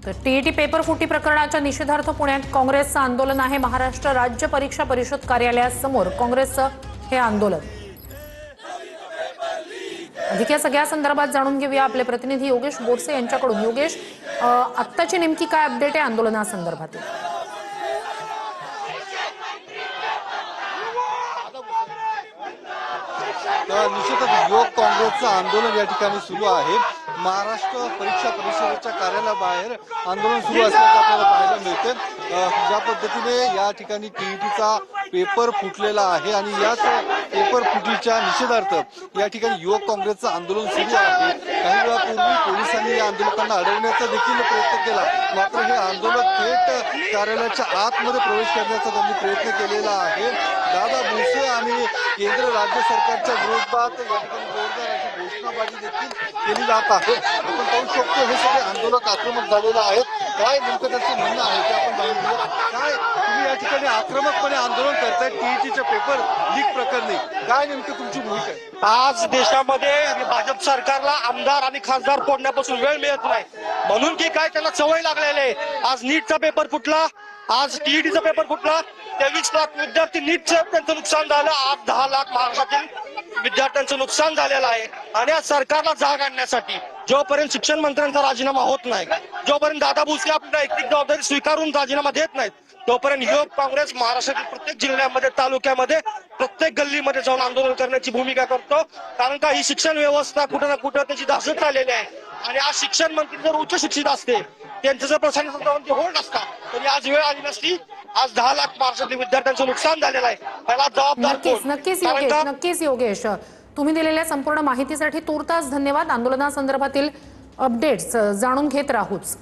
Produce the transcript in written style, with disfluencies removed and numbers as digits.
तर TET paper फुटी प्रकरणाच्या निषेधार्थ पुण्यात काँग्रेसचं आंदोलन आहे। महाराष्ट्र राज्य परीक्षा परिषद कार्यालयासमोर काँग्रेसचं हे आंदोलन। अधिक या सगळ्या संदर्भात जाणून घेऊया आपले प्रतिनिधी योगेश बोरसे यांच्याकडून। योगेश, आत्ताची नेमकी काय अपडेट आहे आंदोलनासंदर्भात? निश्चितच युवक काँग्रेसचं आंदोलन या ठिकाणी सुरू आहे। महाराष्ट्र परीक्षा परिषदेच्या कार्यालयाबाहेर आंदोलन सुरू असल्याचं आपल्याला पाहायला मिळते। ज्या पद्धतीने या ठिकाणी टीईटीचा पेपर फुटलेला आहे आणि याच पेपर फुटीच्या निषेधार्थ या ठिकाणी युवक काँग्रेसचं आंदोलन सुरू आहे। काही वेळापूर्वी पोलिसांनी या आंदोलकांना अडवण्याचा देखील प्रयत्न केला, मात्र हे आंदोलक थेट कार्यालयाच्या आतमध्ये प्रवेश करण्याचा त्यांनी प्रयत्न केलेला आहे। दादा भुसे आणि केंद्र राज्य सरकारच्या विरोधात या ठिकाणी जोरदार अशी घोषणाबाजी देखील केली जात आहे। आपण पाहू शकतो हे सगळे आंदोलक आक्रमक झालेले आहेत। काय नेमकं त्याचं म्हणणं आहे ते आपण जाणून घेऊया। काय तुम्ही या ठिकाणी आक्रमकपणे आंदोलन करताय टीईटीचे पेपर लीक प्रकरणी, काय नेमकं तुमची भूमिका आहे? आज देशामध्ये भाजप सरकारला आमदार आणि खासदार फोडण्यापासून वेळ मिळत नाही, म्हणून की काय त्यांना सवय लागलेली आहे। आज नीटचा पेपर फुटला, आज टीईटीचा पेपर फुटला, 23 लाख विद्यार्थी नीटचं त्यांचं नुकसान झालं, आज 10 लाख महाराष्ट्रातील विद्यार्थ्यांचं नुकसान झालेलं आहे। आणि आज सरकारला जाग आणण्यासाठी जोपर्यंत शिक्षण मंत्र्यांचा राजीनामा होत नाही, जोपर्यंत दादा भुसे आपली नैतिक जबाबदारी स्वीकारून राजीनामा देत नाहीत, तोपर्यंत युवक काँग्रेस महाराष्ट्रातील प्रत्येक जिल्ह्यामध्ये, तालुक्यामध्ये, प्रत्येक गल्लीमध्ये जाऊन आंदोलन करण्याची भूमिका करतो। कारण का ही शिक्षण व्यवस्था कुठं ना कुठं त्याची धासत झालेली आहे। आणि आज शिक्षण मंत्री जर उच्च शिक्षित असते, त्यांचं जर प्रशासनाचा होल्ड असता, तरी आज वेळ आली नसती। आज 10 लाख महाराष्ट्रातील विद्यार्थ्यांचं नुकसान झालेलं आहे। पहिला जबाबदार नक्कीच योगेश, तुम्ही दिलेल्या संपूर्ण माहितीसाठी तूर्तास धन्यवाद। आंदोलनासंदर्भातील अपडेट्स जाणून घेत राहूच।